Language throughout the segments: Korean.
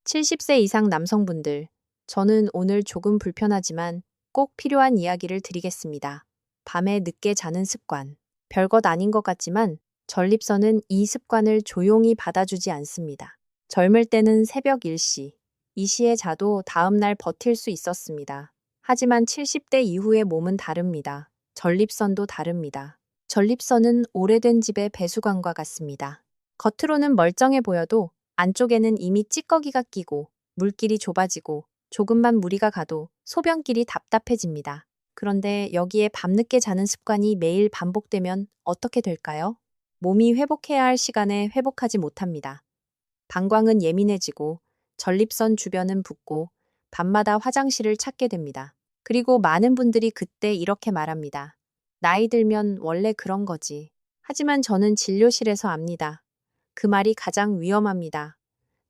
70세 이상 남성분들, 저는 오늘 조금 불편하지만 꼭 필요한 이야기를 드리겠습니다. 밤에 늦게 자는 습관. 별것 아닌 것 같지만 전립선은 이 습관을 조용히 받아주지 않습니다. 젊을 때는 새벽 1시, 이 시에 자도 다음날 버틸 수 있었습니다. 하지만 70대 이후의 몸은 다릅니다. 전립선도 다릅니다. 전립선은 오래된 집의 배수관과 같습니다. 겉으로는 멀쩡해 보여도 안쪽에는 이미 찌꺼기가 끼고 물길이 좁아지고 조금만 무리가 가도 소변길이 답답해집니다. 그런데 여기에 밤늦게 자는 습관이 매일 반복되면 어떻게 될까요? 몸이 회복해야 할 시간에 회복하지 못합니다. 방광은 예민해지고 전립선 주변은 붓고 밤마다 화장실을 찾게 됩니다. 그리고 많은 분들이 그때 이렇게 말합니다. 나이 들면 원래 그런 거지. 하지만 저는 진료실에서 압니다. 그 말이 가장 위험합니다.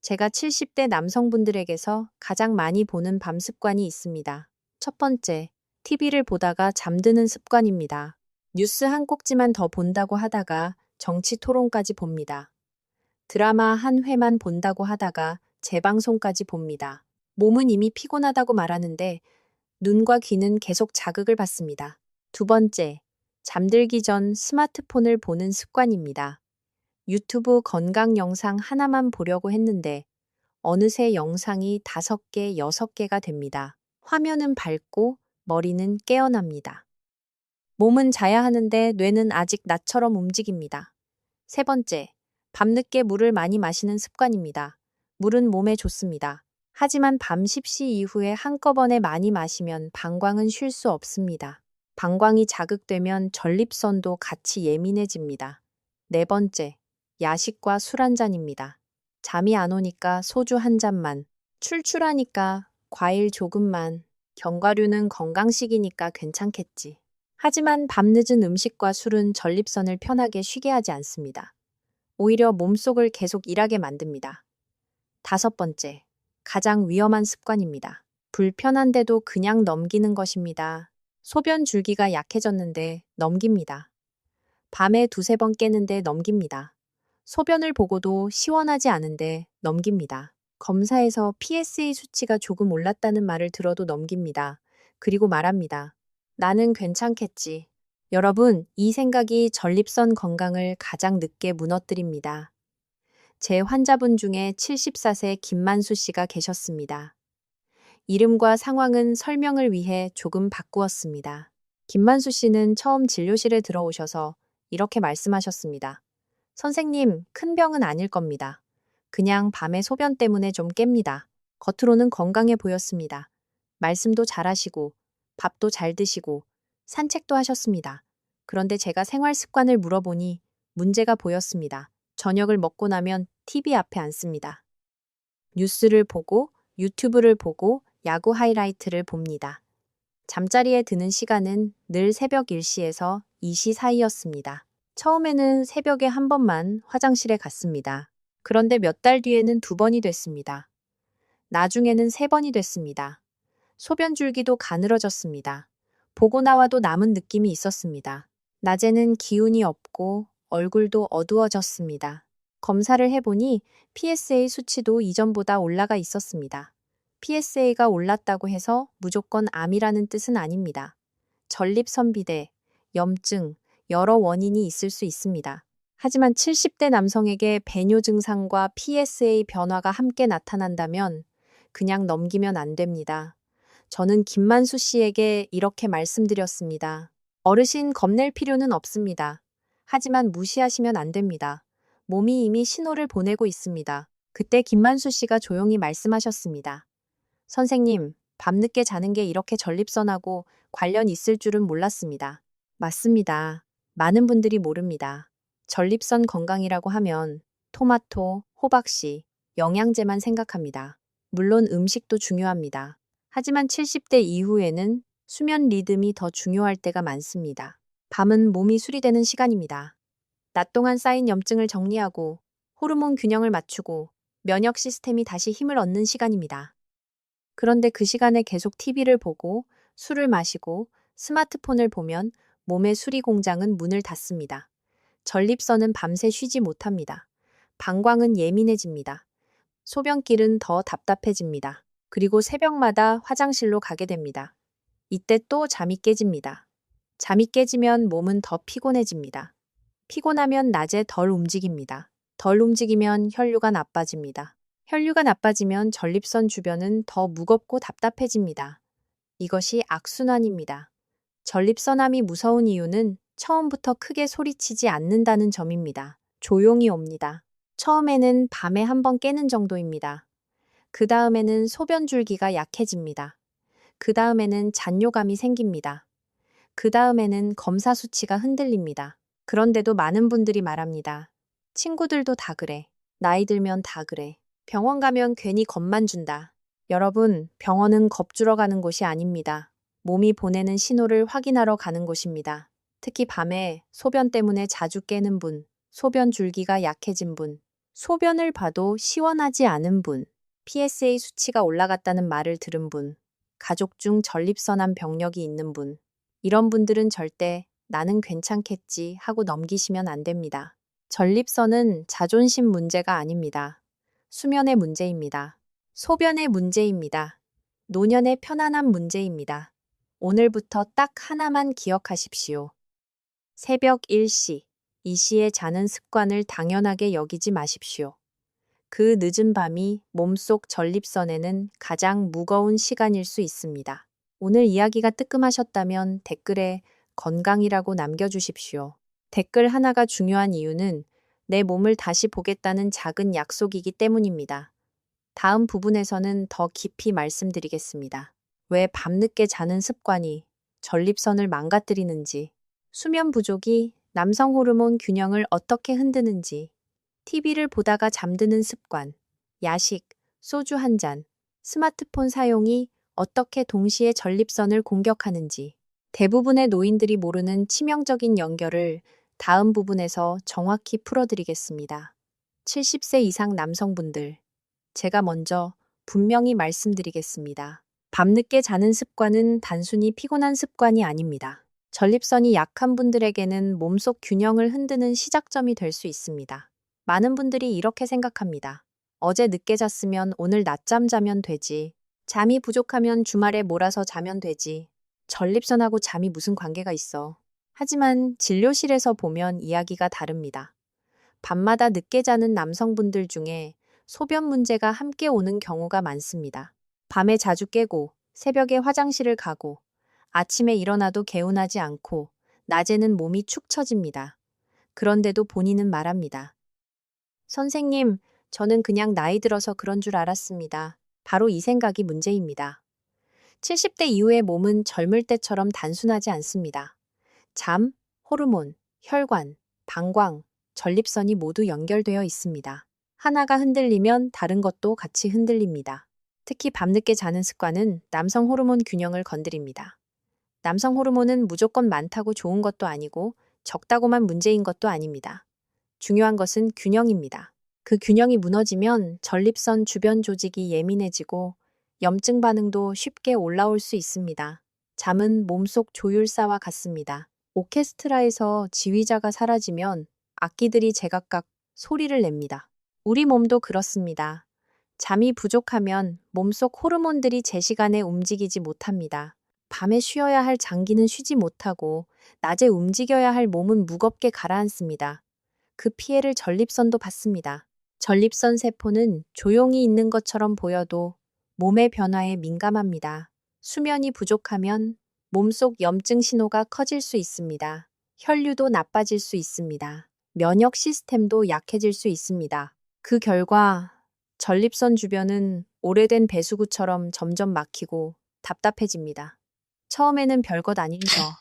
제가 70대 남성분들에게서 가장 많이 보는 밤 습관이 있습니다. 첫 번째, TV를 보다가 잠드는 습관입니다. 뉴스 한 꼭지만 더 본다고 하다가 정치 토론까지 봅니다. 드라마 한 회만 본다고 하다가 재방송까지 봅니다. 몸은 이미 피곤하다고 말하는데 눈과 귀는 계속 자극을 받습니다. 두 번째, 잠들기 전 스마트폰을 보는 습관입니다. 유튜브 건강 영상 하나만 보려고 했는데 어느새 영상이 5개, 6개가 됩니다. 화면은 밝고 머리는 깨어납니다. 몸은 자야 하는데 뇌는 아직 나처럼 움직입니다. 세 번째, 밤늦게 물을 많이 마시는 습관입니다. 물은 몸에 좋습니다. 하지만 밤 10시 이후에 한꺼번에 많이 마시면 방광은 쉴 수 없습니다. 방광이 자극되면 전립선도 같이 예민해집니다. 네 번째, 야식과 술 한 잔입니다. 잠이 안 오니까 소주 한 잔만, 출출하니까 과일 조금만, 견과류는 건강식이니까 괜찮겠지. 하지만 밤늦은 음식과 술은 전립선을 편하게 쉬게 하지 않습니다. 오히려 몸속을 계속 일하게 만듭니다. 다섯 번째, 가장 위험한 습관입니다. 불편한데도 그냥 넘기는 것입니다. 소변 줄기가 약해졌는데 넘깁니다. 밤에 두세 번 깨는데 넘깁니다. 소변을 보고도 시원하지 않은데 넘깁니다. 검사에서 PSA 수치가 조금 올랐다는 말을 들어도 넘깁니다. 그리고 말합니다. 나는 괜찮겠지. 여러분, 이 생각이 전립선 건강을 가장 늦게 무너뜨립니다. 제 환자분 중에 74세 김만수 씨가 계셨습니다. 이름과 상황은 설명을 위해 조금 바꾸었습니다. 김만수 씨는 처음 진료실에 들어오셔서 이렇게 말씀하셨습니다. 선생님, 큰 병은 아닐 겁니다. 그냥 밤에 소변 때문에 좀 깹니다. 겉으로는 건강해 보였습니다. 말씀도 잘하시고, 밥도 잘 드시고, 산책도 하셨습니다. 그런데 제가 생활 습관을 물어보니 문제가 보였습니다. 저녁을 먹고 나면 TV 앞에 앉습니다. 뉴스를 보고, 유튜브를 보고, 야구 하이라이트를 봅니다. 잠자리에 드는 시간은 늘 새벽 1시에서 2시 사이였습니다. 처음에는 새벽에 한 번만 화장실에 갔습니다. 그런데 몇 달 뒤에는 2번이 됐습니다. 나중에는 3번이 됐습니다. 소변 줄기도 가늘어졌습니다. 보고 나와도 남은 느낌이 있었습니다. 낮에는 기운이 없고 얼굴도 어두워졌습니다. 검사를 해보니 PSA 수치도 이전보다 올라가 있었습니다. PSA가 올랐다고 해서 무조건 암이라는 뜻은 아닙니다. 전립선 비대, 염증, 여러 원인이 있을 수 있습니다. 하지만 70대 남성에게 배뇨 증상과 PSA 변화가 함께 나타난다면 그냥 넘기면 안 됩니다. 저는 김만수 씨에게 이렇게 말씀드렸습니다. 어르신 겁낼 필요는 없습니다. 하지만 무시하시면 안 됩니다. 몸이 이미 신호를 보내고 있습니다. 그때 김만수 씨가 조용히 말씀하셨습니다. 선생님, 밤늦게 자는 게 이렇게 전립선하고 관련 있을 줄은 몰랐습니다. 맞습니다. 많은 분들이 모릅니다. 전립선 건강이라고 하면 토마토, 호박씨, 영양제만 생각합니다. 물론 음식도 중요합니다. 하지만 70대 이후에는 수면 리듬이 더 중요할 때가 많습니다. 밤은 몸이 수리되는 시간입니다. 낮 동안 쌓인 염증을 정리하고 호르몬 균형을 맞추고 면역 시스템이 다시 힘을 얻는 시간입니다. 그런데 그 시간에 계속 TV를 보고 술을 마시고 스마트폰을 보면 몸의 수리 공장은 문을 닫습니다. 전립선은 밤새 쉬지 못합니다. 방광은 예민해집니다. 소변길은 더 답답해집니다. 그리고 새벽마다 화장실로 가게 됩니다. 이때 또 잠이 깨집니다. 잠이 깨지면 몸은 더 피곤해집니다. 피곤하면 낮에 덜 움직입니다. 덜 움직이면 혈류가 나빠집니다. 혈류가 나빠지면 전립선 주변은 더 무겁고 답답해집니다. 이것이 악순환입니다. 전립선암이 무서운 이유는 처음부터 크게 소리치지 않는다는 점입니다. 조용히 옵니다. 처음에는 밤에 한 번 깨는 정도입니다. 그 다음에는 소변 줄기가 약해집니다. 그 다음에는 잔뇨감이 생깁니다. 그 다음에는 검사 수치가 흔들립니다. 그런데도 많은 분들이 말합니다. 친구들도 다 그래. 나이 들면 다 그래. 병원 가면 괜히 겁만 준다. 여러분, 병원은 겁주러 가는 곳이 아닙니다. 몸이 보내는 신호를 확인하러 가는 곳입니다. 특히 밤에 소변 때문에 자주 깨는 분, 소변 줄기가 약해진 분, 소변을 봐도 시원하지 않은 분, PSA 수치가 올라갔다는 말을 들은 분, 가족 중 전립선암 병력이 있는 분, 이런 분들은 절대 나는 괜찮겠지 하고 넘기시면 안 됩니다. 전립선은 자존심 문제가 아닙니다. 수면의 문제입니다. 소변의 문제입니다. 노년의 편안함 문제입니다. 오늘부터 딱 하나만 기억하십시오. 새벽 1시, 이 시에 자는 습관을 당연하게 여기지 마십시오. 그 늦은 밤이 몸속 전립선에는 가장 무거운 시간일 수 있습니다. 오늘 이야기가 뜨끔하셨다면 댓글에 건강이라고 남겨주십시오. 댓글 하나가 중요한 이유는 내 몸을 다시 보겠다는 작은 약속이기 때문입니다. 다음 부분에서는 더 깊이 말씀드리겠습니다. 왜 밤늦게 자는 습관이 전립선을 망가뜨리는지, 수면 부족이 남성 호르몬 균형을 어떻게 흔드는지, TV를 보다가 잠드는 습관, 야식, 소주 한 잔, 스마트폰 사용이 어떻게 동시에 전립선을 공격하는지, 대부분의 노인들이 모르는 치명적인 연결을 다음 부분에서 정확히 풀어드리겠습니다. 70세 이상 남성분들, 제가 먼저 분명히 말씀드리겠습니다. 밤늦게 자는 습관은 단순히 피곤한 습관이 아닙니다. 전립선이 약한 분들에게는 몸속 균형을 흔드는 시작점이 될 수 있습니다. 많은 분들이 이렇게 생각합니다. 어제 늦게 잤으면 오늘 낮잠 자면 되지. 잠이 부족하면 주말에 몰아서 자면 되지. 전립선하고 잠이 무슨 관계가 있어. 하지만 진료실에서 보면 이야기가 다릅니다. 밤마다 늦게 자는 남성분들 중에 소변 문제가 함께 오는 경우가 많습니다. 밤에 자주 깨고 새벽에 화장실을 가고 아침에 일어나도 개운하지 않고 낮에는 몸이 축 처집니다. 그런데도 본인은 말합니다. 선생님, 저는 그냥 나이 들어서 그런 줄 알았습니다. 바로 이 생각이 문제입니다. 70대 이후의 몸은 젊을 때처럼 단순하지 않습니다. 잠, 호르몬, 혈관, 방광, 전립선이 모두 연결되어 있습니다. 하나가 흔들리면 다른 것도 같이 흔들립니다. 특히 밤늦게 자는 습관은 남성 호르몬 균형을 건드립니다. 남성 호르몬은 무조건 많다고 좋은 것도 아니고 적다고만 문제인 것도 아닙니다. 중요한 것은 균형입니다. 그 균형이 무너지면 전립선 주변 조직이 예민해지고 염증 반응도 쉽게 올라올 수 있습니다. 잠은 몸속 조율사와 같습니다. 오케스트라에서 지휘자가 사라지면 악기들이 제각각 소리를 냅니다. 우리 몸도 그렇습니다. 잠이 부족하면 몸속 호르몬들이 제 시간에 움직이지 못합니다. 밤에 쉬어야 할 장기는 쉬지 못하고 낮에 움직여야 할 몸은 무겁게 가라앉습니다. 그 피해를 전립선도 받습니다. 전립선 세포는 조용히 있는 것처럼 보여도 몸의 변화에 민감합니다. 수면이 부족하면 몸속 염증 신호가 커질 수 있습니다. 혈류도 나빠질 수 있습니다. 면역 시스템도 약해질 수 있습니다. 그 결과 전립선 주변은 오래된 배수구처럼 점점 막히고 답답해집니다. 처음에는 별것 아닌 거.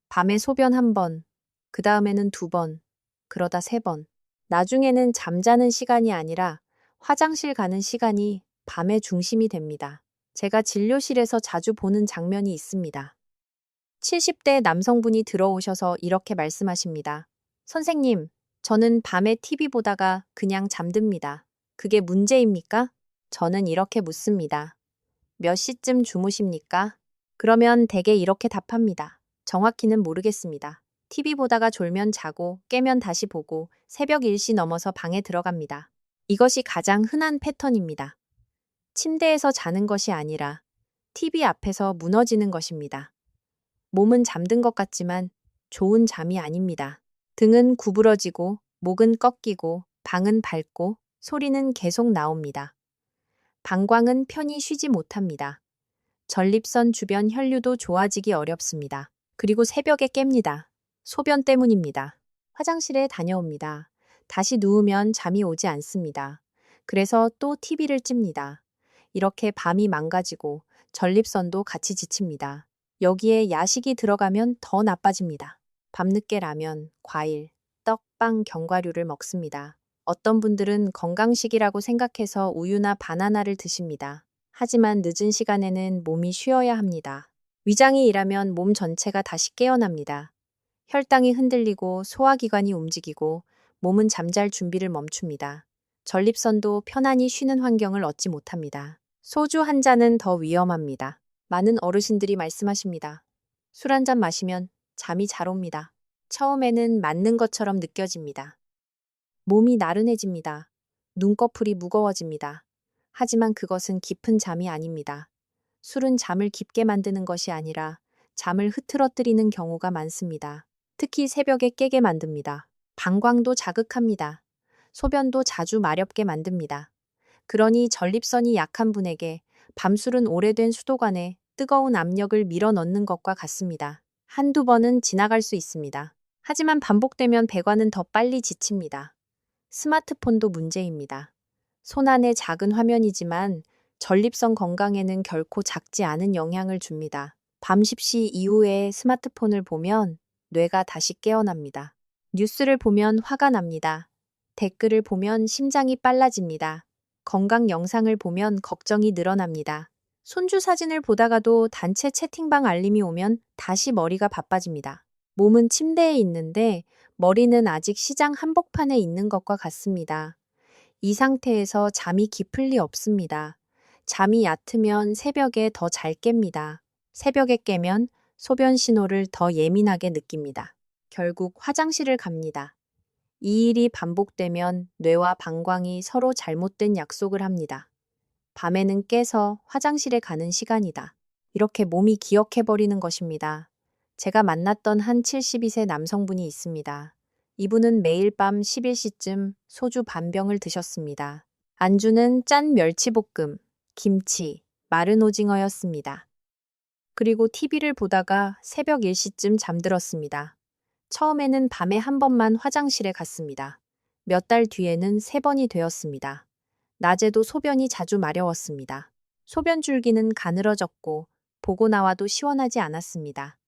밤에 소변 한 번, 그 다음에는 두 번, 그러다 세 번. 나중에는 잠자는 시간이 아니라 화장실 가는 시간이 밤의 중심이 됩니다. 제가 진료실에서 자주 보는 장면이 있습니다. 70대 남성분이 들어오셔서 이렇게 말씀하십니다. 선생님, 저는 밤에 TV 보다가 그냥 잠듭니다. 그게 문제입니까? 저는 이렇게 묻습니다. 몇 시쯤 주무십니까? 그러면 대개 이렇게 답합니다. 정확히는 모르겠습니다. TV 보다가 졸면 자고 깨면 다시 보고 새벽 1시 넘어서 방에 들어갑니다. 이것이 가장 흔한 패턴입니다. 침대에서 자는 것이 아니라 TV 앞에서 무너지는 것입니다. 몸은 잠든 것 같지만 좋은 잠이 아닙니다. 등은 구부러지고 목은 꺾이고 방은 밝고 소리는 계속 나옵니다. 방광은 편히 쉬지 못합니다. 전립선 주변 혈류도 좋아지기 어렵습니다. 그리고 새벽에 깹니다. 소변 때문입니다. 화장실에 다녀옵니다. 다시 누우면 잠이 오지 않습니다. 그래서 또 TV를 찝니다. 이렇게 밤이 망가지고 전립선도 같이 지칩니다. 여기에 야식이 들어가면 더 나빠집니다. 밤늦게 라면, 과일, 떡, 빵, 견과류를 먹습니다. 어떤 분들은 건강식이라고 생각해서 우유나 바나나를 드십니다. 하지만 늦은 시간에는 몸이 쉬어야 합니다. 위장이 일하면 몸 전체가 다시 깨어납니다. 혈당이 흔들리고 소화기관이 움직이고 몸은 잠잘 준비를 멈춥니다. 전립선도 편안히 쉬는 환경을 얻지 못합니다. 소주 한 잔은 더 위험합니다. 많은 어르신들이 말씀하십니다. 술 한 잔 마시면 잠이 잘 옵니다. 처음에는 맞는 것처럼 느껴집니다. 몸이 나른해집니다. 눈꺼풀이 무거워집니다. 하지만 그것은 깊은 잠이 아닙니다. 술은 잠을 깊게 만드는 것이 아니라 잠을 흐트러뜨리는 경우가 많습니다. 특히 새벽에 깨게 만듭니다. 방광도 자극합니다. 소변도 자주 마렵게 만듭니다. 그러니 전립선이 약한 분에게 밤술은 오래된 수도관에 뜨거운 압력을 밀어넣는 것과 같습니다. 한두 번은 지나갈 수 있습니다. 하지만 반복되면 배관은 더 빨리 지칩니다. 스마트폰도 문제입니다. 손안의 작은 화면이지만 전립선 건강에는 결코 작지 않은 영향을 줍니다. 밤 10시 이후에 스마트폰을 보면 뇌가 다시 깨어납니다. 뉴스를 보면 화가 납니다. 댓글을 보면 심장이 빨라집니다. 건강 영상을 보면 걱정이 늘어납니다. 손주 사진을 보다가도 단체 채팅방 알림이 오면 다시 머리가 바빠집니다. 몸은 침대에 있는데 머리는 아직 시장 한복판에 있는 것과 같습니다. 이 상태에서 잠이 깊을 리 없습니다. 잠이 얕으면 새벽에 더 잘 깹니다. 새벽에 깨면 소변 신호를 더 예민하게 느낍니다. 결국 화장실을 갑니다. 이 일이 반복되면 뇌와 방광이 서로 잘못된 약속을 합니다. 밤에는 깨서 화장실에 가는 시간이다. 이렇게 몸이 기억해버리는 것입니다. 제가 만났던 한 72세 남성분이 있습니다. 이분은 매일 밤 11시쯤 소주 반 병을 드셨습니다. 안주는 짠 멸치볶음, 김치, 마른 오징어였습니다. 그리고 TV를 보다가 새벽 1시쯤 잠들었습니다. 처음에는 밤에 한 번만 화장실에 갔습니다. 몇 달 뒤에는 3번이 되었습니다. 낮에도 소변이 자주 마려웠습니다. 소변 줄기는 가늘어졌고 보고 나와도 시원하지 않았습니다.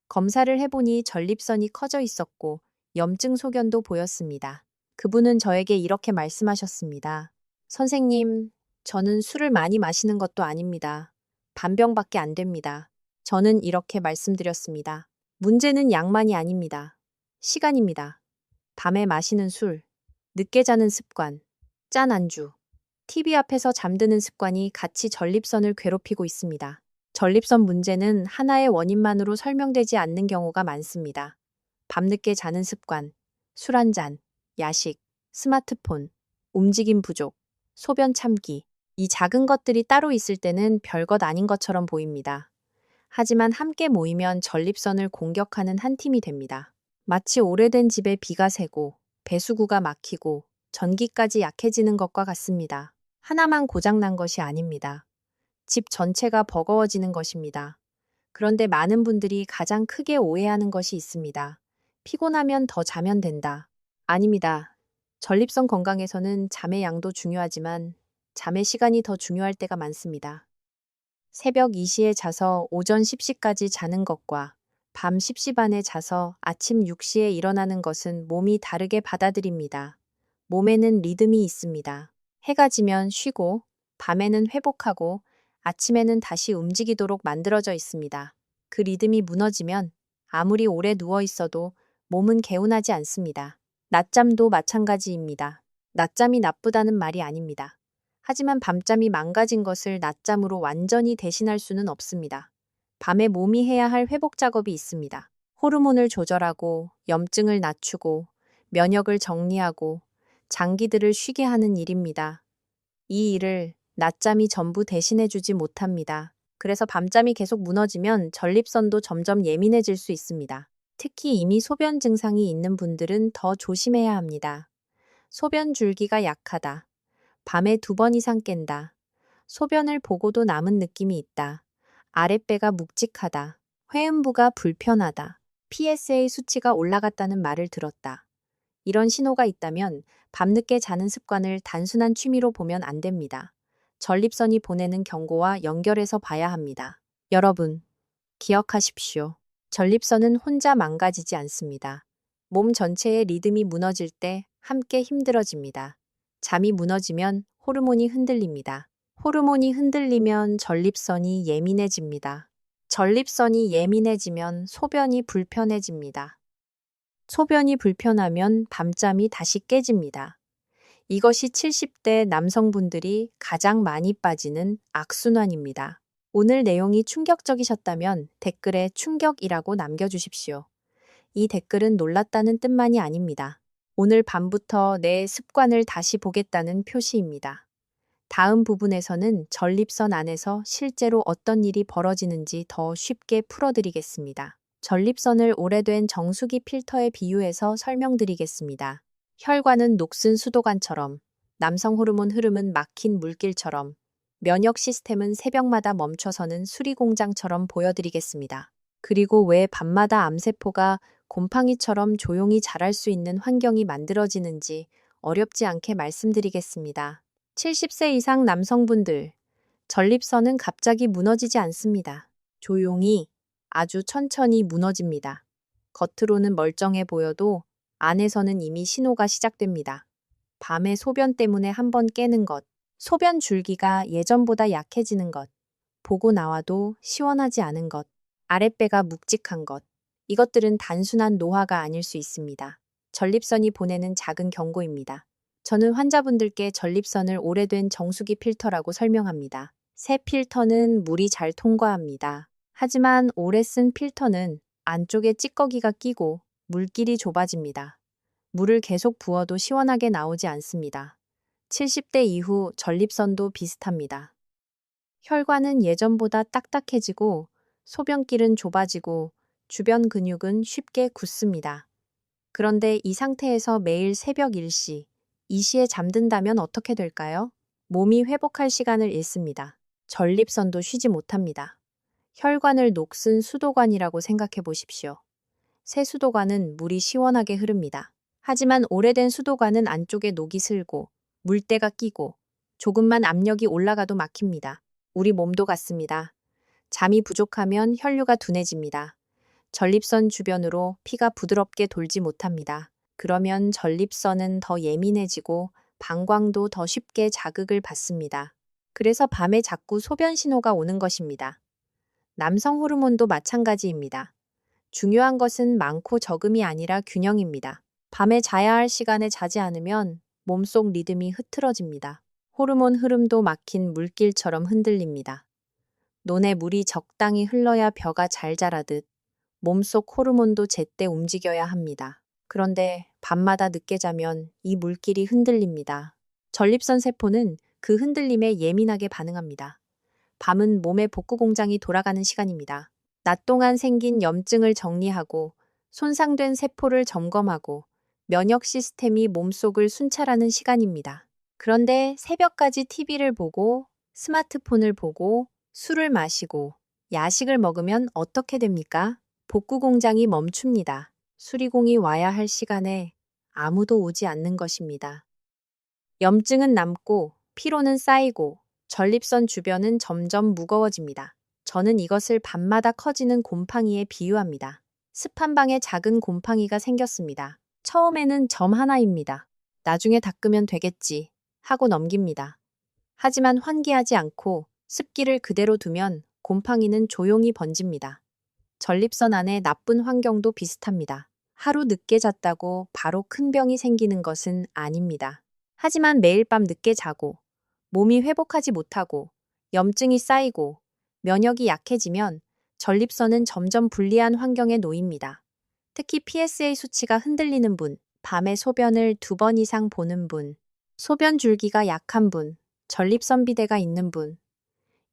검사를 해보니 전립선이 커져 있었고 염증 소견도 보였습니다. 그분은 저에게 이렇게 말씀하셨습니다. 선생님, 저는 술을 많이 마시는 것도 아닙니다. 반병밖에 안 됩니다. 저는 이렇게 말씀드렸습니다. 문제는 양만이 아닙니다. 시간입니다. 밤에 마시는 술, 늦게 자는 습관, 짠 안주, TV 앞에서 잠드는 습관이 같이 전립선을 괴롭히고 있습니다. 전립선 문제는 하나의 원인만으로 설명되지 않는 경우가 많습니다. 밤늦게 자는 습관, 술 한 잔, 야식, 스마트폰, 움직임 부족, 소변 참기. 이 작은 것들이 따로 있을 때는 별것 아닌 것처럼 보입니다. 하지만 함께 모이면 전립선을 공격하는 한 팀이 됩니다. 마치 오래된 집에 비가 새고 배수구가 막히고 전기까지 약해지는 것과 같습니다. 하나만 고장난 것이 아닙니다. 집 전체가 버거워지는 것입니다. 그런데 많은 분들이 가장 크게 오해하는 것이 있습니다. 피곤하면 더 자면 된다. 아닙니다. 전립선 건강에서는 잠의 양도 중요하지만 잠의 시간이 더 중요할 때가 많습니다. 새벽 2시에 자서 오전 10시까지 자는 것과 밤 10시 반에 자서 아침 6시에 일어나는 것은 몸이 다르게 받아들입니다. 몸에는 리듬이 있습니다. 해가 지면 쉬고 밤에는 회복하고 아침에는 다시 움직이도록 만들어져 있습니다. 그 리듬이 무너지면 아무리 오래 누워 있어도 몸은 개운하지 않습니다. 낮잠도 마찬가지입니다. 낮잠이 나쁘다는 말이 아닙니다. 하지만 밤잠이 망가진 것을 낮잠으로 완전히 대신할 수는 없습니다. 밤에 몸이 해야 할 회복 작업이 있습니다. 호르몬을 조절하고 염증을 낮추고 면역을 정리하고 장기들을 쉬게 하는 일입니다. 이 일을 낮잠이 전부 대신해주지 못합니다. 그래서 밤잠이 계속 무너지면 전립선도 점점 예민해질 수 있습니다. 특히 이미 소변 증상이 있는 분들은 더 조심해야 합니다. 소변 줄기가 약하다. 밤에 2번 이상 깬다. 소변을 보고도 남은 느낌이 있다. 아랫배가 묵직하다. 회음부가 불편하다. PSA 수치가 올라갔다는 말을 들었다. 이런 신호가 있다면 밤늦게 자는 습관을 단순한 취미로 보면 안 됩니다. 전립선이 보내는 경고와 연결해서 봐야 합니다. 여러분, 기억하십시오. 전립선은 혼자 망가지지 않습니다. 몸 전체의 리듬이 무너질 때 함께 힘들어집니다. 잠이 무너지면 호르몬이 흔들립니다. 호르몬이 흔들리면 전립선이 예민해집니다. 전립선이 예민해지면 소변이 불편해집니다. 소변이 불편하면 밤잠이 다시 깨집니다. 이것이 70대 남성분들이 가장 많이 빠지는 악순환입니다. 오늘 내용이 충격적이셨다면 댓글에 충격이라고 남겨주십시오. 이 댓글은 놀랐다는 뜻만이 아닙니다. 오늘 밤부터 내 습관을 다시 보겠다는 표시입니다. 다음 부분에서는 전립선 안에서 실제로 어떤 일이 벌어지는지 더 쉽게 풀어드리겠습니다. 전립선을 오래된 정수기 필터에 비유해서 설명드리겠습니다. 혈관은 녹슨 수도관처럼, 남성 호르몬 흐름은 막힌 물길처럼, 면역 시스템은 새벽마다 멈춰서는 수리공장처럼 보여드리겠습니다. 그리고 왜 밤마다 암세포가 곰팡이처럼 조용히 자랄 수 있는 환경이 만들어지는지 어렵지 않게 말씀드리겠습니다. 70세 이상 남성분들, 전립선은 갑자기 무너지지 않습니다. 조용히, 아주 천천히 무너집니다. 겉으로는 멀쩡해 보여도 안에서는 이미 신호가 시작됩니다. 밤에 소변 때문에 한번 깨는 것, 소변 줄기가 예전보다 약해지는 것, 보고 나와도 시원하지 않은 것, 아랫배가 묵직한 것, 이것들은 단순한 노화가 아닐 수 있습니다. 전립선이 보내는 작은 경고입니다. 저는 환자분들께 전립선을 오래된 정수기 필터라고 설명합니다. 새 필터는 물이 잘 통과합니다. 하지만 오래 쓴 필터는 안쪽에 찌꺼기가 끼고 물길이 좁아집니다. 물을 계속 부어도 시원하게 나오지 않습니다. 70대 이후 전립선도 비슷합니다. 혈관은 예전보다 딱딱해지고 소변길은 좁아지고 주변 근육은 쉽게 굳습니다. 그런데 이 상태에서 매일 새벽 1시, 2시에 잠든다면 어떻게 될까요? 몸이 회복할 시간을 잃습니다. 전립선도 쉬지 못합니다. 혈관을 녹슨 수도관이라고 생각해 보십시오. 새 수도관은 물이 시원하게 흐릅니다. 하지만 오래된 수도관은 안쪽에 녹이 슬고 물때가 끼고 조금만 압력이 올라가도 막힙니다. 우리 몸도 같습니다. 잠이 부족하면 혈류가 둔해집니다. 전립선 주변으로 피가 부드럽게 돌지 못합니다. 그러면 전립선은 더 예민해지고 방광도 더 쉽게 자극을 받습니다. 그래서 밤에 자꾸 소변 신호가 오는 것입니다. 남성 호르몬도 마찬가지입니다. 중요한 것은 많고 적음이 아니라 균형입니다. 밤에 자야 할 시간에 자지 않으면 몸속 리듬이 흐트러집니다. 호르몬 흐름도 막힌 물길처럼 흔들립니다. 논에 물이 적당히 흘러야 벼가 잘 자라듯 몸속 호르몬도 제때 움직여야 합니다. 그런데 밤마다 늦게 자면 이 물길이 흔들립니다. 전립선 세포는 그 흔들림에 예민하게 반응합니다. 밤은 몸의 복구 공장이 돌아가는 시간입니다. 낮 동안 생긴 염증을 정리하고 손상된 세포를 점검하고 면역 시스템이 몸속을 순찰하는 시간입니다. 그런데 새벽까지 TV를 보고 스마트폰을 보고 술을 마시고 야식을 먹으면 어떻게 됩니까? 복구 공장이 멈춥니다. 수리공이 와야 할 시간에 아무도 오지 않는 것입니다. 염증은 남고 피로는 쌓이고 전립선 주변은 점점 무거워집니다. 저는 이것을 밤마다 커지는 곰팡이에 비유합니다. 습한 방에 작은 곰팡이가 생겼습니다. 처음에는 점 하나입니다. 나중에 닦으면 되겠지 하고 넘깁니다. 하지만 환기하지 않고 습기를 그대로 두면 곰팡이는 조용히 번집니다. 전립선 안에 나쁜 환경도 비슷합니다. 하루 늦게 잤다고 바로 큰 병이 생기는 것은 아닙니다. 하지만 매일 밤 늦게 자고 몸이 회복하지 못하고 염증이 쌓이고 면역이 약해지면 전립선은 점점 불리한 환경에 놓입니다. 특히 PSA 수치가 흔들리는 분, 밤에 소변을 2번 이상 보는 분, 소변 줄기가 약한 분, 전립선 비대가 있는 분,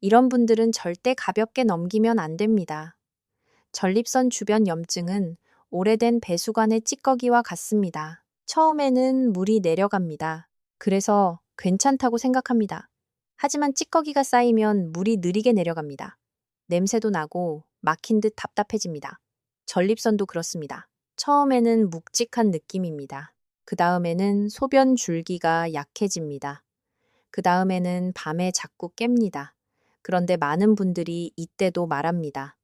이런 분들은 절대 가볍게 넘기면 안 됩니다. 전립선 주변 염증은 오래된 배수관의 찌꺼기와 같습니다. 처음에는 물이 내려갑니다. 그래서 괜찮다고 생각합니다. 하지만 찌꺼기가 쌓이면 물이 느리게 내려갑니다. 냄새도 나고 막힌 듯 답답해집니다. 전립선도 그렇습니다. 처음에는 묵직한 느낌입니다. 그 다음에는 소변 줄기가 약해집니다. 그 다음에는 밤에 자꾸 깹니다. 그런데 많은 분들이 이때도 말합니다.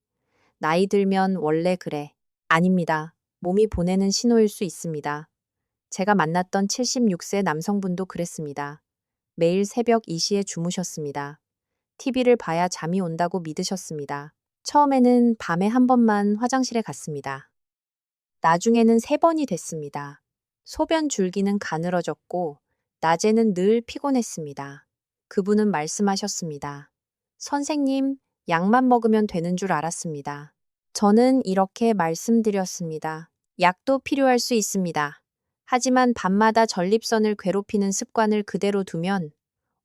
나이 들면 원래 그래. 아닙니다. 몸이 보내는 신호일 수 있습니다. 제가 만났던 76세 남성분도 그랬습니다. 매일 새벽 2시에 주무셨습니다. TV를 봐야 잠이 온다고 믿으셨습니다. 처음에는 밤에 한 번만 화장실에 갔습니다. 나중에는 3번이 됐습니다. 소변 줄기는 가늘어졌고 낮에는 늘 피곤했습니다. 그분은 말씀하셨습니다. 선생님, 약만 먹으면 되는 줄 알았습니다. 저는 이렇게 말씀드렸습니다. 약도 필요할 수 있습니다. 하지만 밤마다 전립선을 괴롭히는 습관을 그대로 두면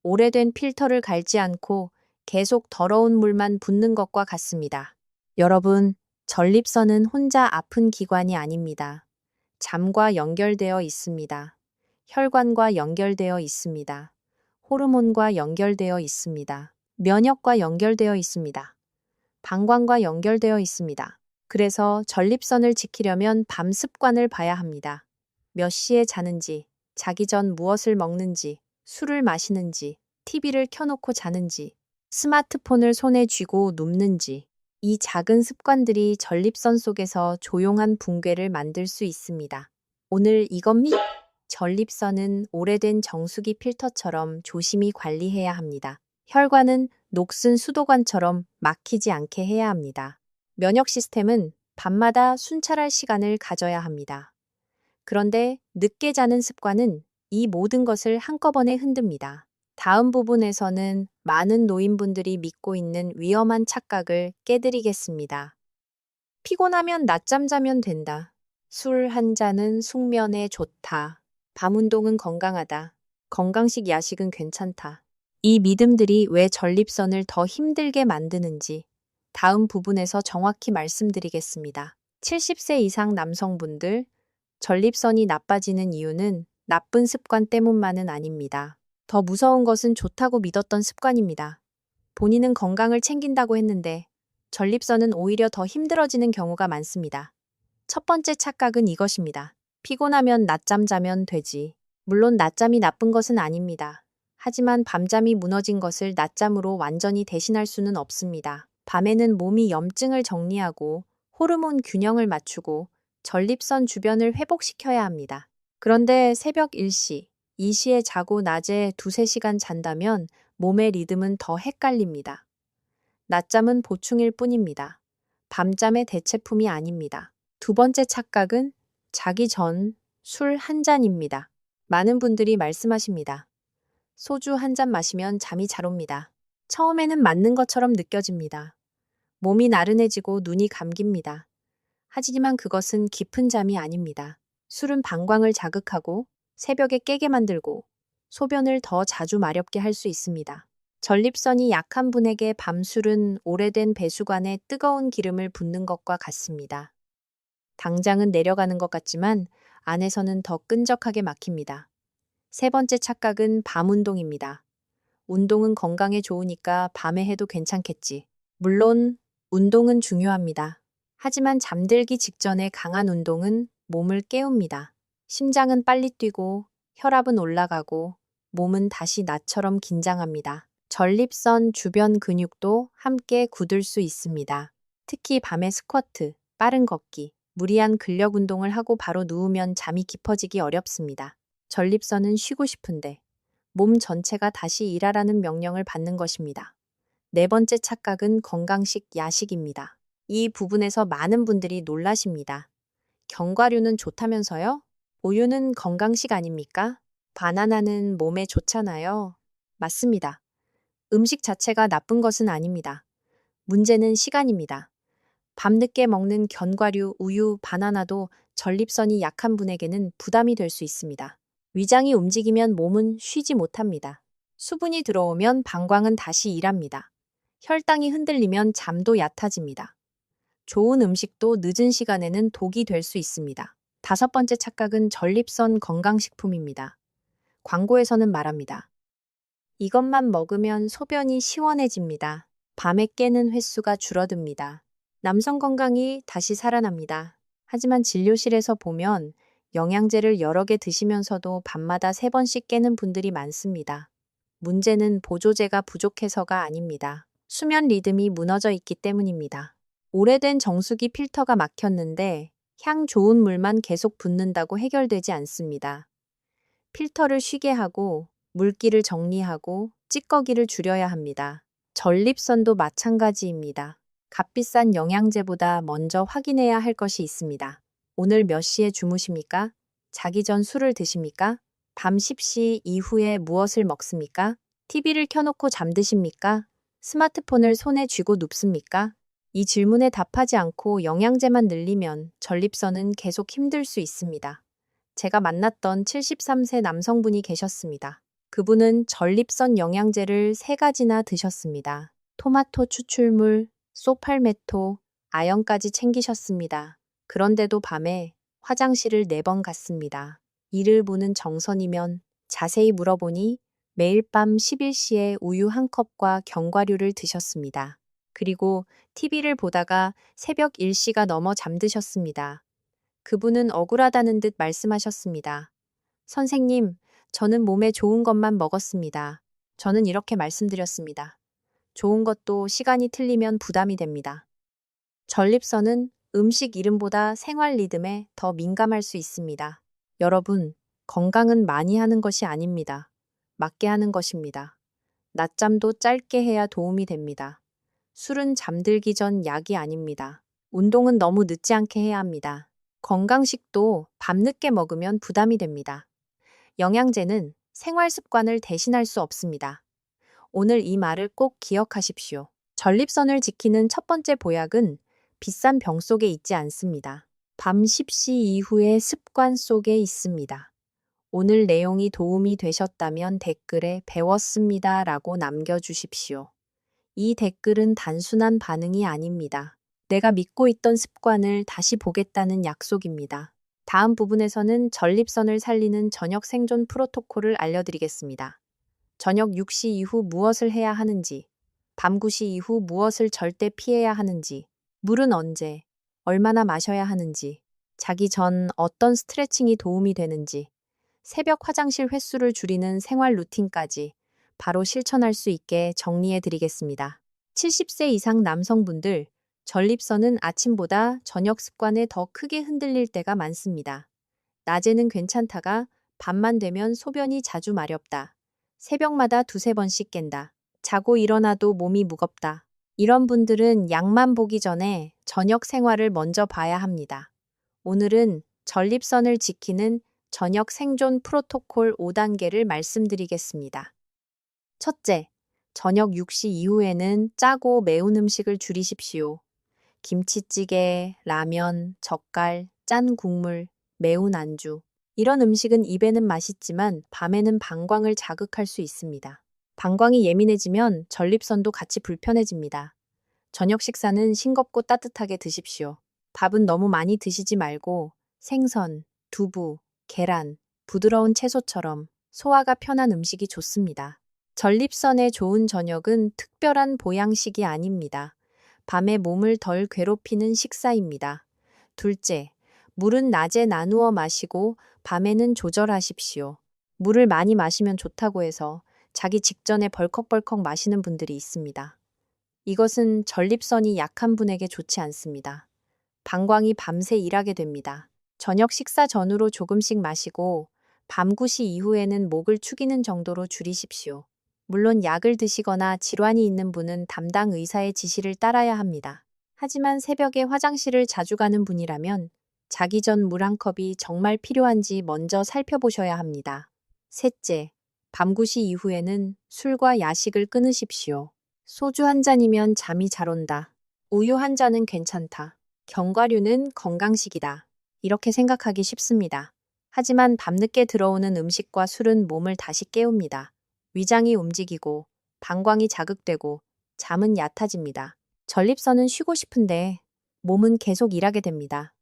오래된 필터를 갈지 않고 계속 더러운 물만 붓는 것과 같습니다. 여러분, 전립선은 혼자 아픈 기관이 아닙니다. 잠과 연결되어 있습니다. 혈관과 연결되어 있습니다. 호르몬과 연결되어 있습니다. 면역과 연결되어 있습니다. 방광과 연결되어 있습니다. 그래서 전립선을 지키려면 밤 습관을 봐야 합니다. 몇 시에 자는지, 자기 전 무엇을 먹는지, 술을 마시는지, TV를 켜놓고 자는지, 스마트폰을 손에 쥐고 눕는지, 이 작은 습관들이 전립선 속에서 조용한 붕괴를 만들 수 있습니다. 오늘 이겁니다. 전립선은 오래된 정수기 필터처럼 조심히 관리해야 합니다. 혈관은 녹슨 수도관처럼 막히지 않게 해야 합니다. 면역 시스템은 밤마다 순찰할 시간을 가져야 합니다. 그런데 늦게 자는 습관은 이 모든 것을 한꺼번에 흔듭니다. 다음 부분에서는 많은 노인분들이 믿고 있는 위험한 착각을 깨드리겠습니다. 피곤하면 낮잠 자면 된다. 술 한 잔은 숙면에 좋다. 밤 운동은 건강하다. 건강식 야식은 괜찮다. 이 믿음들이 왜 전립선을 더 힘들게 만드는지 다음 부분에서 정확히 말씀드리겠습니다. 70세 이상 남성분들, 전립선이 나빠지는 이유는 나쁜 습관 때문만은 아닙니다. 더 무서운 것은 좋다고 믿었던 습관입니다. 본인은 건강을 챙긴다고 했는데 전립선은 오히려 더 힘들어지는 경우가 많습니다. 첫 번째 착각은 이것입니다. 피곤하면 낮잠 자면 되지. 물론 낮잠이 나쁜 것은 아닙니다. 하지만 밤잠이 무너진 것을 낮잠으로 완전히 대신할 수는 없습니다. 밤에는 몸이 염증을 정리하고 호르몬 균형을 맞추고 전립선 주변을 회복시켜야 합니다. 그런데 새벽 1시, 2시에 자고 낮에 2~3시간 잔다면 몸의 리듬은 더 헷갈립니다. 낮잠은 보충일 뿐입니다. 밤잠의 대체품이 아닙니다. 두 번째 착각은 자기 전 술 한 잔입니다. 많은 분들이 말씀하십니다. 소주 한 잔 마시면 잠이 잘 옵니다. 처음에는 맞는 것처럼 느껴집니다. 몸이 나른해지고 눈이 감깁니다. 하지만 그것은 깊은 잠이 아닙니다. 술은 방광을 자극하고 새벽에 깨게 만들고 소변을 더 자주 마렵게 할 수 있습니다. 전립선이 약한 분에게 밤술은 오래된 배수관에 뜨거운 기름을 붓는 것과 같습니다. 당장은 내려가는 것 같지만 안에서는 더 끈적하게 막힙니다. 세 번째 착각은 밤 운동입니다. 운동은 건강에 좋으니까 밤에 해도 괜찮겠지. 물론 운동은 중요합니다. 하지만 잠들기 직전에 강한 운동은 몸을 깨웁니다. 심장은 빨리 뛰고 혈압은 올라가고 몸은 다시 나처럼 긴장합니다. 전립선 주변 근육도 함께 굳을 수 있습니다. 특히 밤에 스쿼트, 빠른 걷기, 무리한 근력 운동을 하고 바로 누우면 잠이 깊어지기 어렵습니다. 전립선은 쉬고 싶은데 몸 전체가 다시 일하라는 명령을 받는 것입니다. 네 번째 착각은 건강식 야식입니다. 이 부분에서 많은 분들이 놀라십니다. 견과류는 좋다면서요? 우유는 건강식 아닙니까? 바나나는 몸에 좋잖아요. 맞습니다. 음식 자체가 나쁜 것은 아닙니다. 문제는 시간입니다. 밤늦게 먹는 견과류, 우유, 바나나도 전립선이 약한 분에게는 부담이 될 수 있습니다. 위장이 움직이면 몸은 쉬지 못합니다. 수분이 들어오면 방광은 다시 일합니다. 혈당이 흔들리면 잠도 얕아집니다. 좋은 음식도 늦은 시간에는 독이 될 수 있습니다. 다섯 번째 착각은 전립선 건강식품입니다. 광고에서는 말합니다. 이것만 먹으면 소변이 시원해집니다. 밤에 깨는 횟수가 줄어듭니다. 남성 건강이 다시 살아납니다. 하지만 진료실에서 보면 영양제를 여러 개 드시면서도 밤마다 3번씩 깨는 분들이 많습니다. 문제는 보조제가 부족해서가 아닙니다. 수면 리듬이 무너져 있기 때문입니다. 오래된 정수기 필터가 막혔는데 향 좋은 물만 계속 붓는다고 해결되지 않습니다. 필터를 쉬게 하고 물기를 정리하고 찌꺼기를 줄여야 합니다. 전립선도 마찬가지입니다. 값비싼 영양제보다 먼저 확인해야 할 것이 있습니다. 오늘 몇 시에 주무십니까? 자기 전 술을 드십니까? 밤 10시 이후에 무엇을 먹습니까? TV를 켜놓고 잠드십니까? 스마트폰을 손에 쥐고 눕습니까? 이 질문에 답하지 않고 영양제만 늘리면 전립선은 계속 힘들 수 있습니다. 제가 만났던 73세 남성분이 계셨습니다. 그분은 전립선 영양제를 3가지나 드셨습니다. 토마토 추출물, 소팔메토, 아연까지 챙기셨습니다. 그런데도 밤에 화장실을 4번 갔습니다. 이를 보는 정선이면 자세히 물어보니 매일 밤 11시에 우유 한 컵과 견과류를 드셨습니다. 그리고 TV를 보다가 새벽 1시가 넘어 잠드셨습니다. 그분은 억울하다는 듯 말씀하셨습니다. 선생님, 저는 몸에 좋은 것만 먹었습니다. 저는 이렇게 말씀드렸습니다. 좋은 것도 시간이 틀리면 부담이 됩니다. 전립선은 음식 이름보다 생활 리듬에 더 민감할 수 있습니다. 여러분, 건강은 많이 하는 것이 아닙니다. 맞게 하는 것입니다. 낮잠도 짧게 해야 도움이 됩니다. 술은 잠들기 전 약이 아닙니다. 운동은 너무 늦지 않게 해야 합니다. 건강식도 밤늦게 먹으면 부담이 됩니다. 영양제는 생활 습관을 대신할 수 없습니다. 오늘 이 말을 꼭 기억하십시오. 전립선을 지키는 첫 번째 보약은 비싼 병 속에 있지 않습니다. 밤 10시 이후의 습관 속에 있습니다. 오늘 내용이 도움이 되셨다면 댓글에 배웠습니다 라고 남겨주십시오. 이 댓글은 단순한 반응이 아닙니다. 내가 믿고 있던 습관을 다시 보겠다는 약속입니다. 다음 부분에서는 전립선을 살리는 저녁 생존 프로토콜을 알려드리겠습니다. 저녁 6시 이후 무엇을 해야 하는지, 밤 9시 이후 무엇을 절대 피해야 하는지, 물은 언제, 얼마나 마셔야 하는지, 자기 전 어떤 스트레칭이 도움이 되는지, 새벽 화장실 횟수를 줄이는 생활 루틴까지 바로 실천할 수 있게 정리해 드리겠습니다. 70세 이상 남성분들, 전립선은 아침보다 저녁 습관에 더 크게 흔들릴 때가 많습니다. 낮에는 괜찮다가 밤만 되면 소변이 자주 마렵다. 새벽마다 2~3번씩 깬다. 자고 일어나도 몸이 무겁다. 이런 분들은 약만 보기 전에 저녁 생활을 먼저 봐야 합니다. 오늘은 전립선을 지키는 저녁 생존 프로토콜 5단계를 말씀드리겠습니다. 첫째, 저녁 6시 이후에는 짜고 매운 음식을 줄이십시오. 김치찌개, 라면, 젓갈, 짠 국물, 매운 안주. 이런 음식은 입에는 맛있지만 밤에는 방광을 자극할 수 있습니다. 방광이 예민해지면 전립선도 같이 불편해집니다. 저녁 식사는 싱겁고 따뜻하게 드십시오. 밥은 너무 많이 드시지 말고 생선, 두부, 계란, 부드러운 채소처럼 소화가 편한 음식이 좋습니다. 전립선에 좋은 저녁은 특별한 보양식이 아닙니다. 밤에 몸을 덜 괴롭히는 식사입니다. 둘째, 물은 낮에 나누어 마시고 밤에는 조절하십시오. 물을 많이 마시면 좋다고 해서 자기 직전에 벌컥벌컥 마시는 분들이 있습니다. 이것은 전립선이 약한 분에게 좋지 않습니다. 방광이 밤새 일하게 됩니다. 저녁 식사 전후로 조금씩 마시고 밤 9시 이후에는 목을 축이는 정도로 줄이십시오. 물론 약을 드시거나 질환이 있는 분은 담당 의사의 지시를 따라야 합니다. 하지만 새벽에 화장실을 자주 가는 분이라면 자기 전 물 한 컵이 정말 필요한지 먼저 살펴보셔야 합니다. 셋째, 밤 9시 이후에는 술과 야식을 끊으십시오. 소주 한 잔이면 잠이 잘 온다. 우유 한 잔은 괜찮다. 견과류는 건강식이다. 이렇게 생각하기 쉽습니다. 하지만 밤늦게 들어오는 음식과 술은 몸을 다시 깨웁니다. 위장이 움직이고 방광이 자극되고 잠은 얕아집니다. 전립선은 쉬고 싶은데 몸은 계속 일하게 됩니다.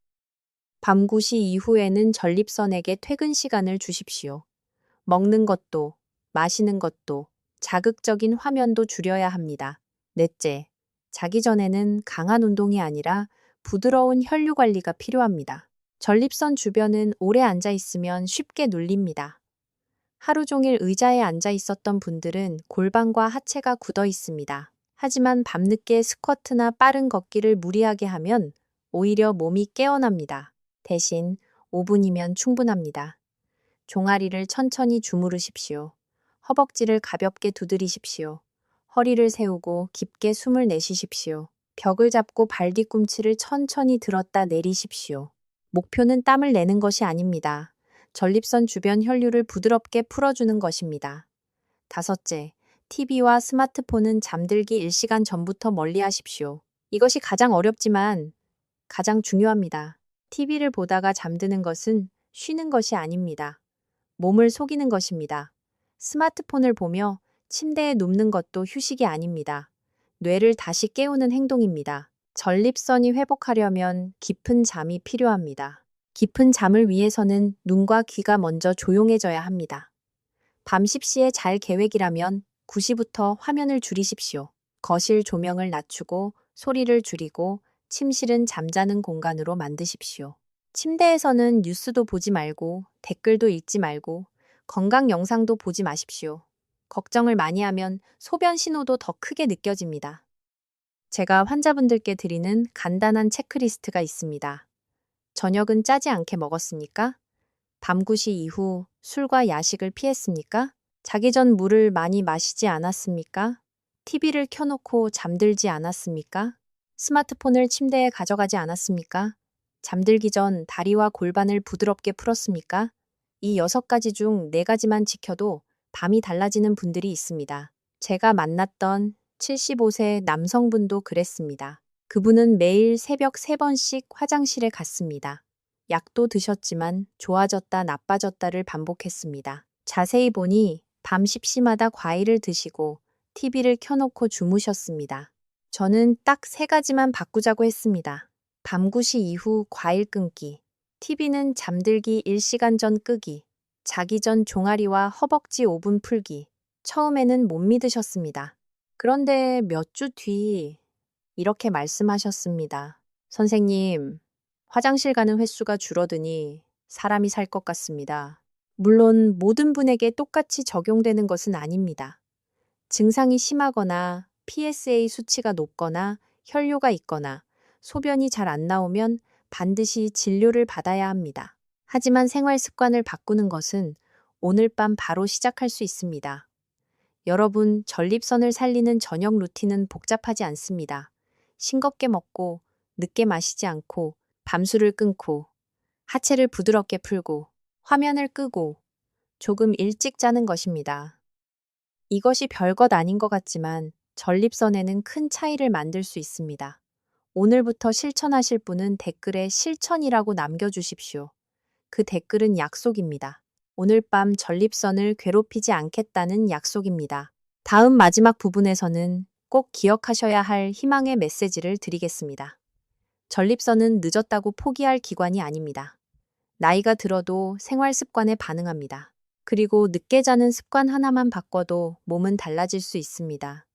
밤 9시 이후에는 전립선에게 퇴근 시간을 주십시오. 먹는 것도, 마시는 것도, 자극적인 화면도 줄여야 합니다. 넷째, 자기 전에는 강한 운동이 아니라 부드러운 혈류 관리가 필요합니다. 전립선 주변은 오래 앉아 있으면 쉽게 눌립니다. 하루 종일 의자에 앉아 있었던 분들은 골반과 하체가 굳어 있습니다. 하지만 밤늦게 스쿼트나 빠른 걷기를 무리하게 하면 오히려 몸이 깨어납니다. 대신 5분이면 충분합니다. 종아리를 천천히 주무르십시오. 허벅지를 가볍게 두드리십시오. 허리를 세우고 깊게 숨을 내쉬십시오. 벽을 잡고 발 뒤꿈치를 천천히 들었다 내리십시오. 목표는 땀을 내는 것이 아닙니다. 전립선 주변 혈류를 부드럽게 풀어주는 것입니다. 다섯째, TV와 스마트폰은 잠들기 1시간 전부터 멀리 하십시오. 이것이 가장 어렵지만 가장 중요합니다. TV를 보다가 잠드는 것은 쉬는 것이 아닙니다. 몸을 속이는 것입니다. 스마트폰을 보며 침대에 눕는 것도 휴식이 아닙니다. 뇌를 다시 깨우는 행동입니다. 전립선이 회복하려면 깊은 잠이 필요합니다. 깊은 잠을 위해서는 눈과 귀가 먼저 조용해져야 합니다. 밤 10시에 잘 계획이라면 9시부터 화면을 줄이십시오. 거실 조명을 낮추고 소리를 줄이고 침실은 잠자는 공간으로 만드십시오. 침대에서는 뉴스도 보지 말고 댓글도 읽지 말고 건강 영상도 보지 마십시오. 걱정을 많이 하면 소변 신호도 더 크게 느껴집니다. 제가 환자분들께 드리는 간단한 체크리스트가 있습니다. 저녁은 짜지 않게 먹었습니까? 밤 9시 이후 술과 야식을 피했습니까? 자기 전 물을 많이 마시지 않았습니까? TV를 켜놓고 잠들지 않았습니까? 스마트폰을 침대에 가져가지 않았습니까? 잠들기 전 다리와 골반을 부드럽게 풀었습니까? 이 6가지 중 4가지만 지켜도 밤이 달라지는 분들이 있습니다. 제가 만났던 75세 남성분도 그랬습니다. 그분은 매일 새벽 3번씩 화장실에 갔습니다. 약도 드셨지만 좋아졌다 나빠졌다를 반복했습니다. 자세히 보니 밤 10시마다 과일을 드시고 TV를 켜놓고 주무셨습니다. 저는 딱 3가지만 바꾸자고 했습니다. 밤 9시 이후 과일 끊기, TV는 잠들기 1시간 전 끄기, 자기 전 종아리와 허벅지 5분 풀기. 처음에는 못 믿으셨습니다. 그런데 몇 주 뒤 이렇게 말씀하셨습니다. 선생님, 화장실 가는 횟수가 줄어드니 사람이 살 것 같습니다. 물론 모든 분에게 똑같이 적용되는 것은 아닙니다. 증상이 심하거나 PSA 수치가 높거나 혈뇨가 있거나 소변이 잘 안 나오면 반드시 진료를 받아야 합니다. 하지만 생활 습관을 바꾸는 것은 오늘 밤 바로 시작할 수 있습니다. 여러분, 전립선을 살리는 저녁 루틴은 복잡하지 않습니다. 싱겁게 먹고, 늦게 마시지 않고, 밤술을 끊고, 하체를 부드럽게 풀고, 화면을 끄고, 조금 일찍 자는 것입니다. 이것이 별것 아닌 것 같지만 전립선에는 큰 차이를 만들 수 있습니다. 오늘부터 실천하실 분은 댓글에 실천이라고 남겨주십시오. 그 댓글은 약속입니다. 오늘 밤 전립선을 괴롭히지 않겠다는 약속입니다. 다음 마지막 부분에서는 꼭 기억하셔야 할 희망의 메시지를 드리겠습니다. 전립선은 늦었다고 포기할 기관이 아닙니다. 나이가 들어도 생활 습관에 반응합니다. 그리고 늦게 자는 습관 하나만 바꿔도 몸은 달라질 수 있습니다.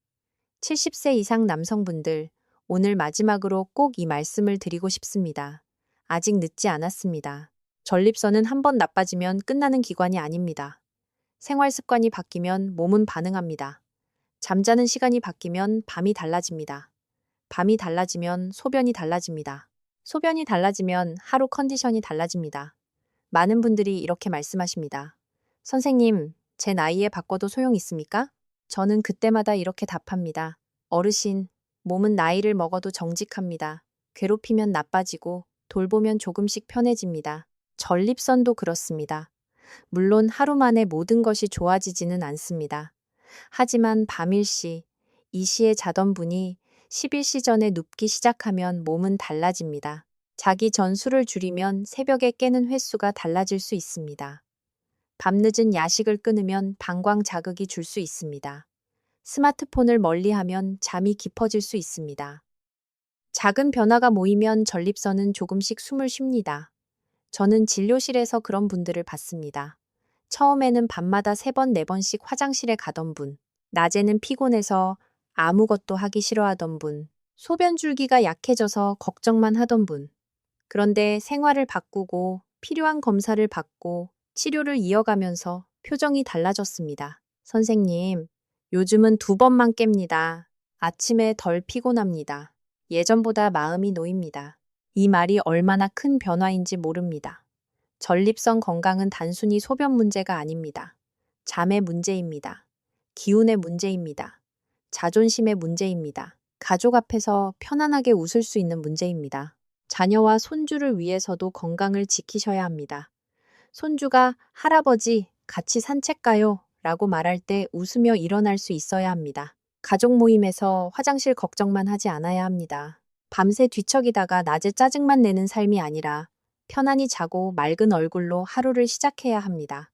70세 이상 남성분들, 오늘 마지막으로 꼭 이 말씀을 드리고 싶습니다. 아직 늦지 않았습니다. 전립선은 한번 나빠지면 끝나는 기관이 아닙니다. 생활 습관이 바뀌면 몸은 반응합니다. 잠자는 시간이 바뀌면 밤이 달라집니다. 밤이 달라지면 소변이 달라집니다. 소변이 달라지면 하루 컨디션이 달라집니다. 많은 분들이 이렇게 말씀하십니다. 선생님, 제 나이에 바꿔도 소용 있습니까? 저는 그때마다 이렇게 답합니다. 어르신, 몸은 나이를 먹어도 정직합니다. 괴롭히면 나빠지고 돌보면 조금씩 편해집니다. 전립선도 그렇습니다. 물론 하루 만에 모든 것이 좋아지지는 않습니다. 하지만 밤 1시, 2시에 자던 분이 11시 전에 눕기 시작하면 몸은 달라집니다. 자기 전 술을 줄이면 새벽에 깨는 횟수가 달라질 수 있습니다. 밤늦은 야식을 끊으면 방광 자극이 줄 수 있습니다. 스마트폰을 멀리하면 잠이 깊어질 수 있습니다. 작은 변화가 모이면 전립선은 조금씩 숨을 쉽니다. 저는 진료실에서 그런 분들을 봤습니다. 처음에는 밤마다 3번, 4번씩 화장실에 가던 분, 낮에는 피곤해서 아무것도 하기 싫어하던 분, 소변 줄기가 약해져서 걱정만 하던 분. 그런데 생활을 바꾸고 필요한 검사를 받고 치료를 이어가면서 표정이 달라졌습니다. 선생님, 요즘은 2번만 깹니다. 아침에 덜 피곤합니다. 예전보다 마음이 놓입니다. 이 말이 얼마나 큰 변화인지 모릅니다. 전립선 건강은 단순히 소변 문제가 아닙니다. 잠의 문제입니다. 기운의 문제입니다. 자존심의 문제입니다. 가족 앞에서 편안하게 웃을 수 있는 문제입니다. 자녀와 손주를 위해서도 건강을 지키셔야 합니다. 손주가 할아버지, 같이 산책 가요 라고 말할 때 웃으며 일어날 수 있어야 합니다. 가족 모임에서 화장실 걱정만 하지 않아야 합니다. 밤새 뒤척이다가 낮에 짜증만 내는 삶이 아니라 편안히 자고 맑은 얼굴로 하루를 시작해야 합니다.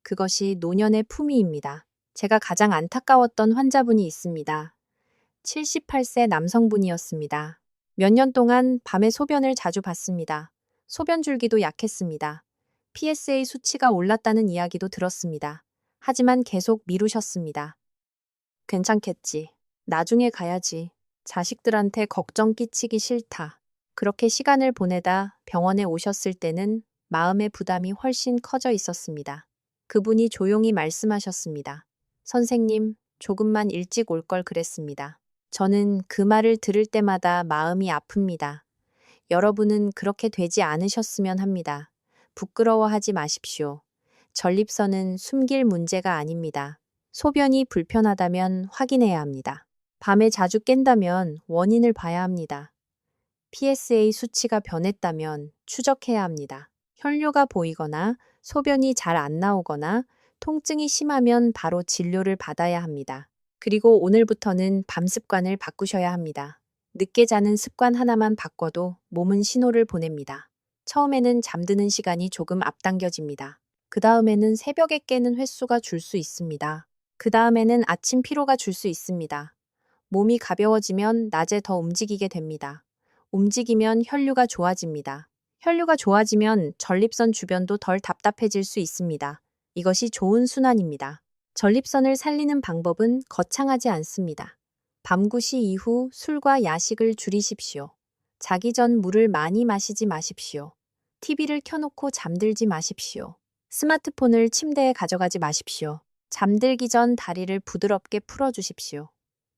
그것이 노년의 품위입니다. 제가 가장 안타까웠던 환자분이 있습니다. 78세 남성분이었습니다. 몇 년 동안 밤에 소변을 자주 봤습니다. 소변 줄기도 약했습니다. PSA 수치가 올랐다는 이야기도 들었습니다. 하지만 계속 미루셨습니다. 괜찮겠지. 나중에 가야지. 자식들한테 걱정 끼치기 싫다. 그렇게 시간을 보내다 병원에 오셨을 때는 마음의 부담이 훨씬 커져 있었습니다. 그분이 조용히 말씀하셨습니다. 선생님, 조금만 일찍 올 걸 그랬습니다. 저는 그 말을 들을 때마다 마음이 아픕니다. 여러분은 그렇게 되지 않으셨으면 합니다. 부끄러워하지 마십시오. 전립선은 숨길 문제가 아닙니다. 소변이 불편하다면 확인해야 합니다. 밤에 자주 깬다면 원인을 봐야 합니다. PSA 수치가 변했다면 추적해야 합니다. 혈뇨가 보이거나 소변이 잘 안 나오거나 통증이 심하면 바로 진료를 받아야 합니다. 그리고 오늘부터는 밤 습관을 바꾸셔야 합니다. 늦게 자는 습관 하나만 바꿔도 몸은 신호를 보냅니다. 처음에는 잠드는 시간이 조금 앞당겨집니다. 그 다음에는 새벽에 깨는 횟수가 줄 수 있습니다. 그 다음에는 아침 피로가 줄 수 있습니다. 몸이 가벼워지면 낮에 더 움직이게 됩니다. 움직이면 혈류가 좋아집니다. 혈류가 좋아지면 전립선 주변도 덜 답답해질 수 있습니다. 이것이 좋은 순환입니다. 전립선을 살리는 방법은 거창하지 않습니다. 밤 9시 이후 술과 야식을 줄이십시오. 자기 전 물을 많이 마시지 마십시오. TV를 켜놓고 잠들지 마십시오. 스마트폰을 침대에 가져가지 마십시오. 잠들기 전 다리를 부드럽게 풀어주십시오.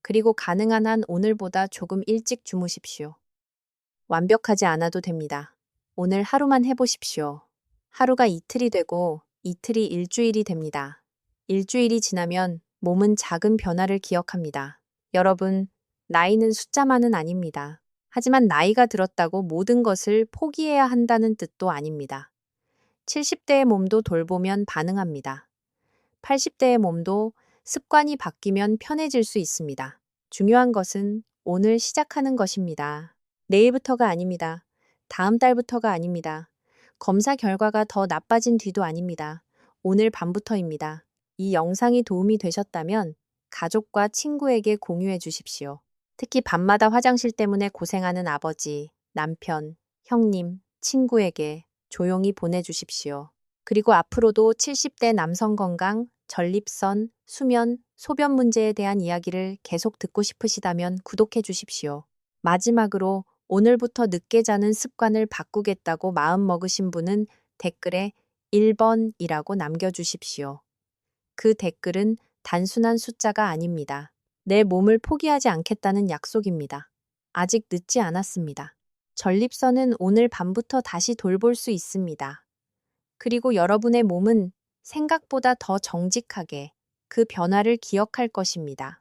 그리고 가능한 한 오늘보다 조금 일찍 주무십시오. 완벽하지 않아도 됩니다. 오늘 하루만 해보십시오. 하루가 이틀이 되고 이틀이 일주일이 됩니다. 일주일이 지나면 몸은 작은 변화를 기억합니다. 여러분, 나이는 숫자만은 아닙니다. 하지만 나이가 들었다고 모든 것을 포기해야 한다는 뜻도 아닙니다. 70대의 몸도 돌보면 반응합니다. 80대의 몸도 습관이 바뀌면 편해질 수 있습니다. 중요한 것은 오늘 시작하는 것입니다. 내일부터가 아닙니다. 다음 달부터가 아닙니다. 검사 결과가 더 나빠진 뒤도 아닙니다. 오늘 밤부터입니다. 이 영상이 도움이 되셨다면 가족과 친구에게 공유해 주십시오. 특히 밤마다 화장실 때문에 고생하는 아버지, 남편, 형님, 친구에게 조용히 보내주십시오. 그리고 앞으로도 70대 남성 건강, 전립선, 수면, 소변 문제에 대한 이야기를 계속 듣고 싶으시다면 구독해 주십시오. 마지막으로 오늘부터 늦게 자는 습관을 바꾸겠다고 마음먹으신 분은 댓글에 1번이라고 남겨주십시오. 그 댓글은 단순한 숫자가 아닙니다. 내 몸을 포기하지 않겠다는 약속입니다. 아직 늦지 않았습니다. 전립선은 오늘 밤부터 다시 돌볼 수 있습니다. 그리고 여러분의 몸은 생각보다 더 정직하게 그 변화를 기억할 것입니다.